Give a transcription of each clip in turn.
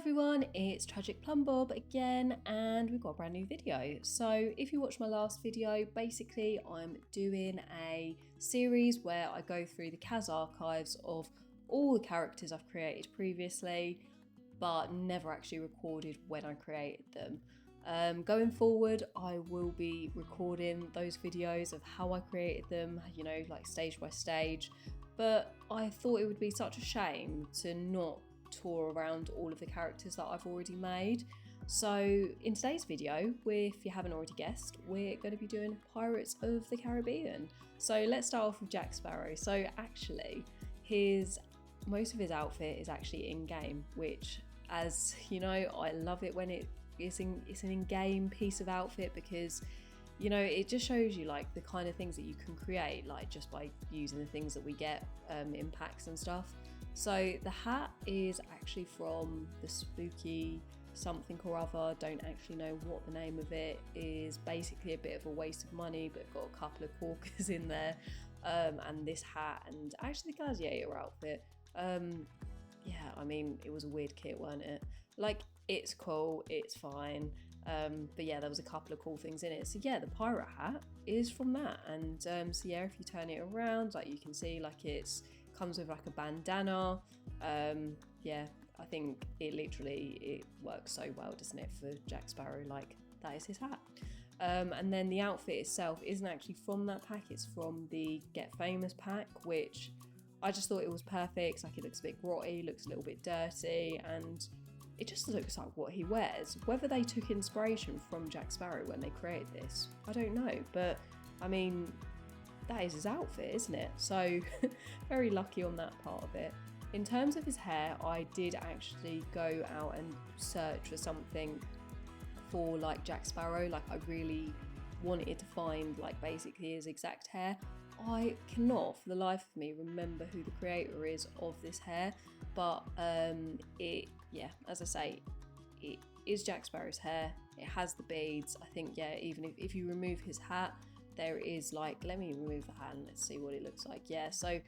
everyone, it's Tragic Plum Bob again, and we've got a brand new video. So if you watched my last video, basically I'm doing a series where I go through the CAS archives of all the characters I've created previously, but never actually recorded when I created them. Going forward, I will be recording those videos of how I created them, you know, like stage by stage, but I thought it would be such a shame to not tour around all of the characters that I've already made. So in today's video, if you haven't already guessed, we're going to be doing Pirates of the Caribbean. So let's start off with Jack Sparrow. So actually, most of his outfit is actually in-game, which, as you know, I love it when it's an in-game piece of outfit, because you know, it just shows you like the kind of things that you can create, like just by using the things that we get in packs and stuff. So the hat is actually from the spooky something or other, don't actually know what the name of it is. Basically a bit of a waste of money, but got a couple of corkers in there, and this hat, and actually the gladiator outfit. Yeah, I mean, it was a weird kit, wasn't it? Like, it's cool, it's fine, but yeah, there was a couple of cool things in it. So yeah, the pirate hat is from that, and so yeah, if you turn it around, like you can see, like it comes with like a bandana. Yeah, I think it works so well, doesn't it, for Jack Sparrow? Like, that is his hat. And then the outfit itself isn't actually from that pack, it's from the Get Famous pack, which I just thought it was perfect. Like, it looks a bit grotty, looks a little bit dirty, and it just looks like what he wears. Whether they took inspiration from Jack Sparrow when they created this, I don't know, but I mean, that is his outfit, isn't it? So very lucky on that part of it. In terms of his hair, I did actually go out and search for something for like Jack Sparrow. Like, I really wanted to find like basically his exact hair. I cannot for the life of me remember who the creator is of this hair, but yeah, as I say, it is Jack Sparrow's hair. It has the beads. I think, yeah, even if you remove his hat, there is like, let me remove the hat and let's see what it looks like. Yeah, so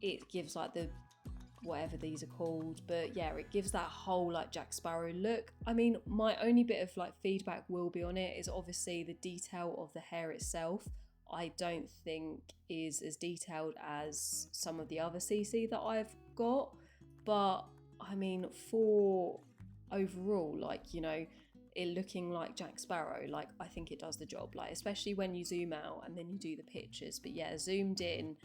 it gives like the whatever these are called, but yeah, it gives that whole like Jack Sparrow look. I mean, my only bit of like feedback will be on it is obviously the detail of the hair itself. I don't think is as detailed as some of the other CC that I've got, but I mean, for overall, like, you know, it looking like Jack Sparrow, like, I think it does the job, like, especially when you zoom out and then you do the pictures. But yeah, zoomed in,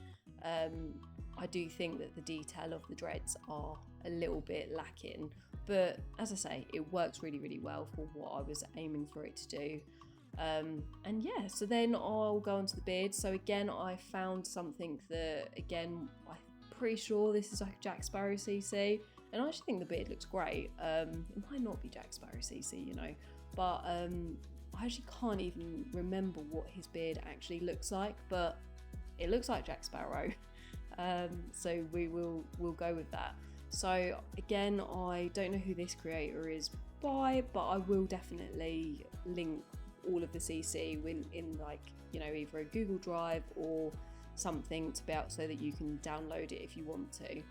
I do think that the detail of the dreads are a little bit lacking, but as I say, it works really, really well for what I was aiming for it to do. And yeah, so then I'll go on to the beard. So again, I found something that, again, I'm pretty sure this is like Jack Sparrow CC, and I actually think the beard looks great. It might not be Jack Sparrow CC, you know, but I actually can't even remember what his beard actually looks like, but it looks like Jack Sparrow. So we'll go with that. So again, I don't know who this creator is by, but I will definitely link all of the CC in like, you know, either a Google Drive or something to be out so that you can download it if you want to.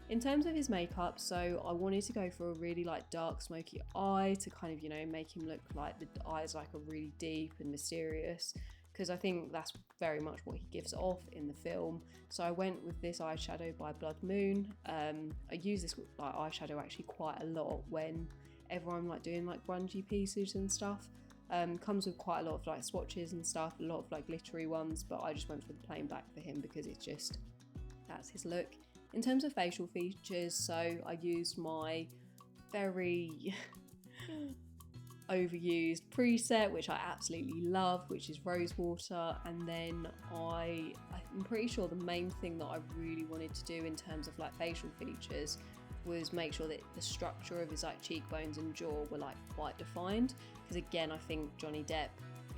In terms of his makeup, so I wanted to go for a really like dark smoky eye to kind of, you know, make him look like the eyes like are really deep and mysterious, because I think that's very much what he gives off in the film. So I went with this eyeshadow by Blood Moon. I use this like eyeshadow actually quite a lot whenever I'm like doing like grungy pieces and stuff. Comes with quite a lot of like swatches and stuff, a lot of like glittery ones, but I just went for the plain black for him because it's just, that's his look. In terms of facial features, so I used my very overused preset, which I absolutely love, which is rose water, and then I'm pretty sure the main thing that I really wanted to do in terms of like facial features was make sure that the structure of his like cheekbones and jaw were like quite defined, because again, I think Johnny Depp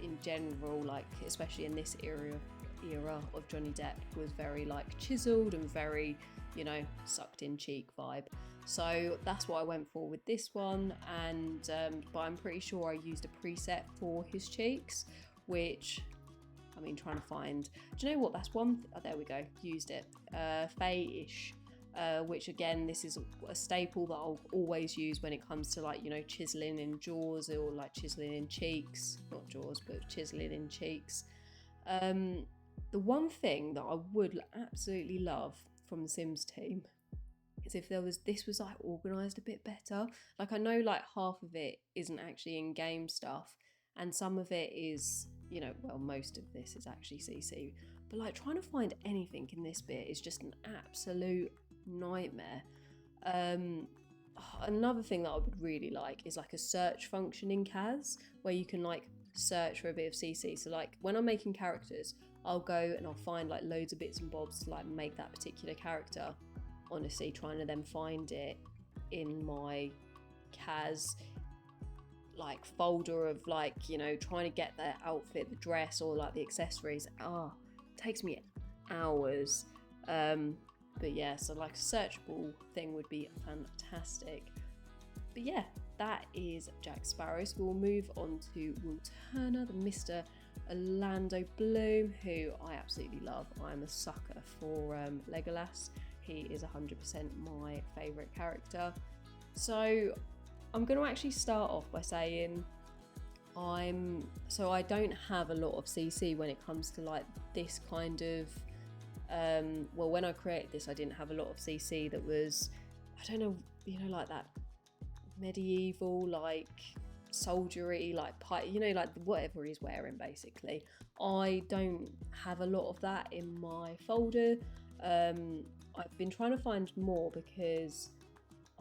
in general, like especially in this era of Johnny Depp, was very like chiseled and very, you know, sucked in cheek vibe. So that's what I went for with this one, and but I'm pretty sure I used a preset for his cheeks, which, I mean, trying to find, do you know what, that's one, oh, there we go, used it, Faye-ish. which again, this is a staple that I'll always use when it comes to like, you know, chiseling in jaws or like chiseling in cheeks, not jaws, but chiseling in cheeks. The one thing that I would absolutely love from the Sims team is if this was like organised a bit better. Like, I know like half of it isn't actually in-game stuff, and some of it is, you know, well, most of this is actually CC, but like trying to find anything in this bit is just an absolute nightmare. Another thing that I would really like is like a search function in CAS where you can like search for a bit of CC. So like when I'm making characters, I'll go and I'll find like loads of bits and bobs to like make that particular character. Honestly, trying to then find it in my CAS like folder of like, you know, trying to get the outfit, the dress, or like the accessories, takes me hours. But yeah, so like a searchable thing would be fantastic. But yeah, that is Jack Sparrow. So we'll move on to Will Turner, the Mr. Orlando Bloom, who I absolutely love. I'm a sucker for Legolas. He is 100% my favourite character. So I'm going to actually start off by saying I don't have a lot of CC when it comes to like this kind of well, when I created this, I didn't have a lot of CC that was, I don't know, you know, like that medieval, like soldiery, like you know, like whatever he's wearing basically. I don't have a lot of that in my folder. I've been trying to find more because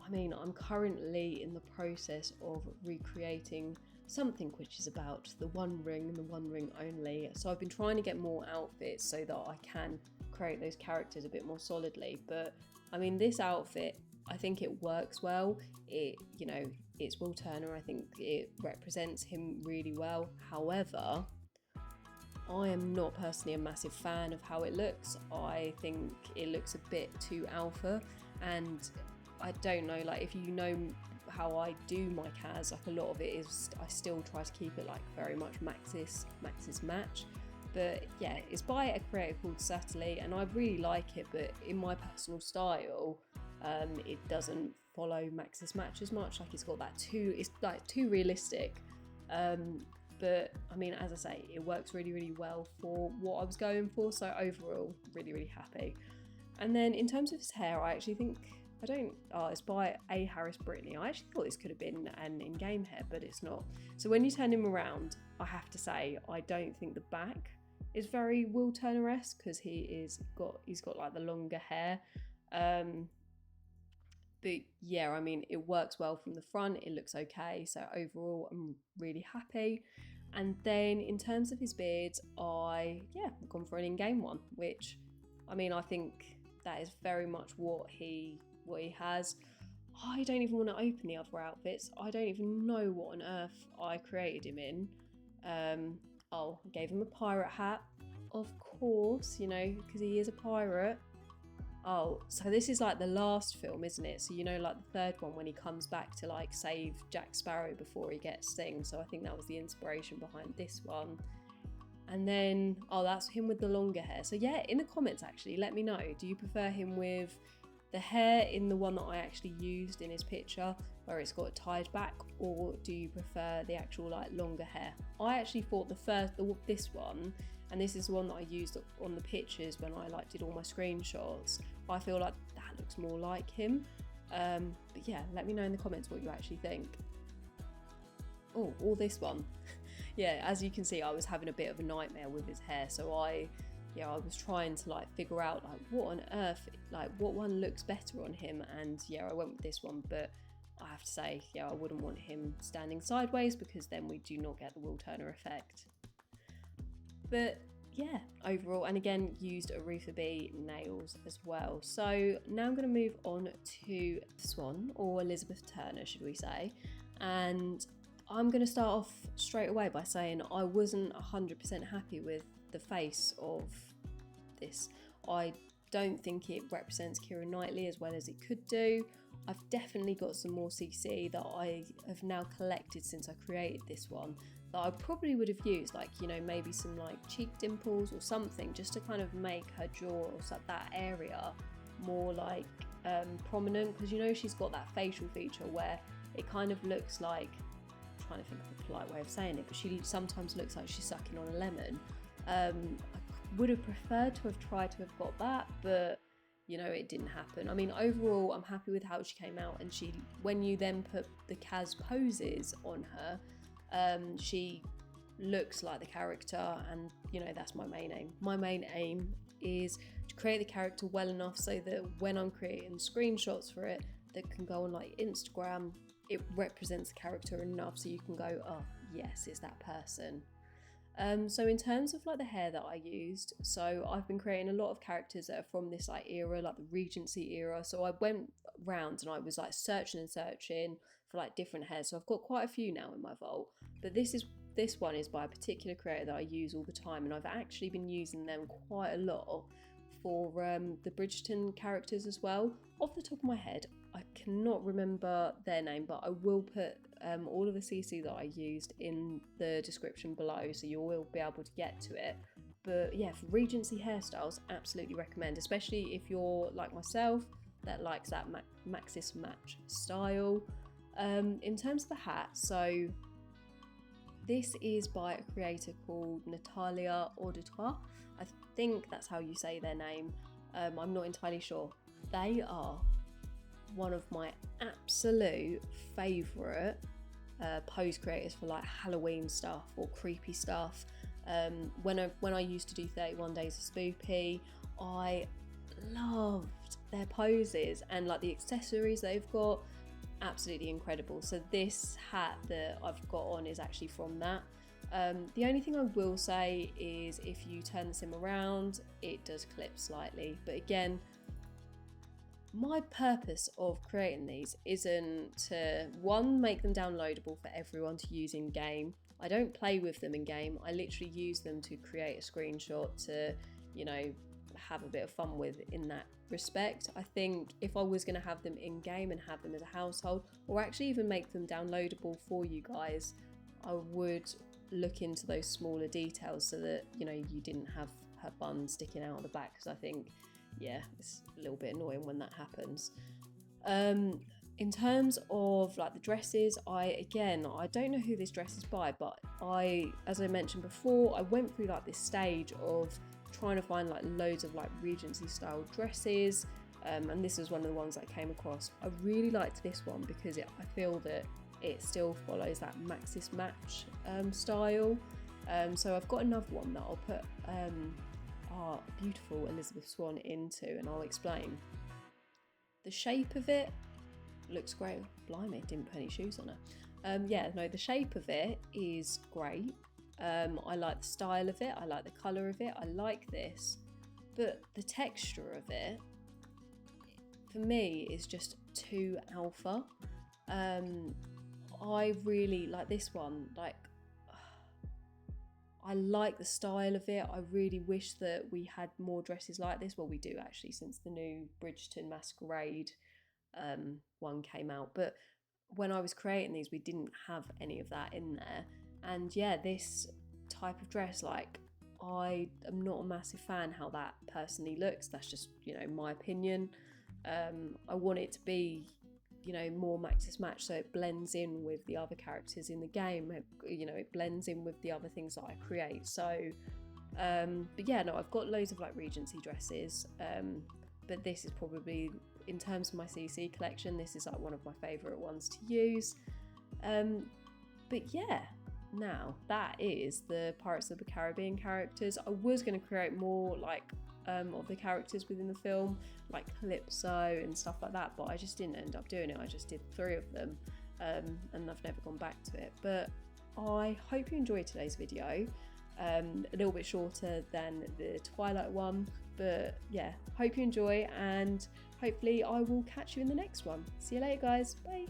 I mean, I'm currently in the process of recreating something which is about the One Ring and the One Ring only. So I've been trying to get more outfits so that I can create those characters a bit more solidly. But I mean, this outfit, I think it works well. It, you know, it's Will Turner. I think it represents him really well. However, I am not personally a massive fan of how it looks. I think it looks a bit too alpha, and I don't know, like if you know how I do my CAS, like a lot of it is I still try to keep it like very much Maxis match. But yeah, it's by a creator called Satterley, and I really like it, but in my personal style, it doesn't follow Maxis match as much. Like it's got that it's like too realistic. But I mean, as I say, it works really, really well for what I was going for. So overall, really, really happy. And then in terms of his hair, I actually think, it's by A. Harris Brittany. I actually thought this could have been an in-game hair, but it's not. So when you turn him around, I have to say, I don't think the back is very Will Turner-esque because he's got like the longer hair. But yeah, I mean, it works well from the front. It looks okay. So overall, I'm really happy. And then in terms of his beard, I've gone for an in-game one, which, I mean, I think that is very much what he has. I don't even want to open the other outfits. I don't even know what on earth I created him in. I gave him a pirate hat, of course, you know, because he is a pirate. Oh, so this is like the last film, isn't it? So, you know, like the third one when he comes back to like save Jack Sparrow before he gets stung. So I think that was the inspiration behind this one. And then, that's him with the longer hair. So yeah, in the comments actually, let me know. Do you prefer him with the hair in the one that I actually used in his picture where it's got tied back, or do you prefer the actual like longer hair? I actually thought this one, and this is the one that I used on the pictures when I like did all my screenshots. I feel like that looks more like him. But yeah, let me know in the comments what you actually think. Oh, or this one. Yeah, as you can see, I was having a bit of a nightmare with his hair, so I was trying to like figure out like what on earth, like what one looks better on him, and yeah, I went with this one. But I have to say, yeah, I wouldn't want him standing sideways because then we do not get the Will Turner effect. But yeah, overall, and again, used Aretha B nails as well. So now I'm going to move on to Swann, or Elizabeth Turner, should we say. And I'm going to start off straight away by saying I wasn't 100% happy with the face of this. I don't think it represents Keira Knightley as well as it could do. I've definitely got some more CC that I have now collected since I created this one that I probably would have used, like, you know, maybe some like cheek dimples or something just to kind of make her jaw or that area more like prominent, because you know she's got that facial feature where it kind of looks like, I'm trying to think of a polite way of saying it, but she sometimes looks like she's sucking on a lemon. I would have preferred to have tried to have got that, but you know, it didn't happen. I mean, overall, I'm happy with how she came out, and when you then put the Kaz poses on her, she looks like the character, and you know, that's my main aim. My main aim is to create the character well enough so that when I'm creating screenshots for it that can go on like Instagram, it represents the character enough so you can go, oh yes, it's that person. So in terms of like the hair that I used, so I've been creating a lot of characters that are from this like era, like the Regency era. So I went round and I was like searching for like different hairs. So I've got quite a few now in my vault, but this one is by a particular creator that I use all the time, and I've actually been using them quite a lot for the Bridgerton characters as well. Off the top of my head, I cannot remember their name, but I will put all of the CC that I used in the description below, so you will be able to get to it. But yeah, for Regency hairstyles, absolutely recommend, especially if you're like myself that likes that Maxis match style. In terms of the hat, so this is by a creator called Natalia Auditoire. I think that's how you say their name. I'm not entirely sure. They are one of my absolute favourite pose creators for like Halloween stuff or creepy stuff. When I used to do 31 Days of Spoopy, I loved their poses and like the accessories they've got. Absolutely incredible. So this hat that I've got on is actually from that. The only thing I will say is if you turn the sim around, it does clip slightly, but again, my purpose of creating these isn't to, one, make them downloadable for everyone to use in game. I don't play with them in game. I literally use them to create a screenshot to, you know, have a bit of fun with in that respect. I think if I was going to have them in game and have them as a household, or actually even make them downloadable for you guys, I would look into those smaller details so that, you know, you didn't have her bun sticking out of the back, because I think, yeah, it's a little bit annoying when that happens. In terms of like the dresses, I don't know who this dress is by, but as I mentioned before, I went through like this stage of trying to find like loads of like Regency style dresses, and this is one of the ones I came across. I really liked this one because I feel that it still follows that Maxis match style. So I've got another one that I'll put our beautiful Elizabeth Swann into, and I'll explain. The shape of it looks great. Blimey, didn't put any shoes on her. Yeah, no, the shape of it is great. I like the style of it, I like the colour of it, I like this, but the texture of it, for me, is just too alpha. I really like this one, like, I like the style of it. I really wish that we had more dresses like this. Well, we do actually, since the new Bridgerton Masquerade one came out, but when I was creating these, we didn't have any of that in there. And yeah, this type of dress, like, I am not a massive fan how that personally looks. That's just, you know, my opinion. I want it to be, you know, more Maxis match, so it blends in with the other characters in the game. You know, it blends in with the other things that I create. So, but yeah, no, I've got loads of like Regency dresses, but this is probably, in terms of my CC collection, this is like one of my favourite ones to use. But yeah, now that is the Pirates of the Caribbean characters. I was going to create more like of the characters within the film, like Calypso and stuff like that, but I just didn't end up doing it. I just did 3 of them, and I've never gone back to it. But I hope you enjoyed today's video. A little bit shorter than the Twilight one, but yeah, hope you enjoy, and hopefully I will catch you in the next one. See you later, guys. Bye.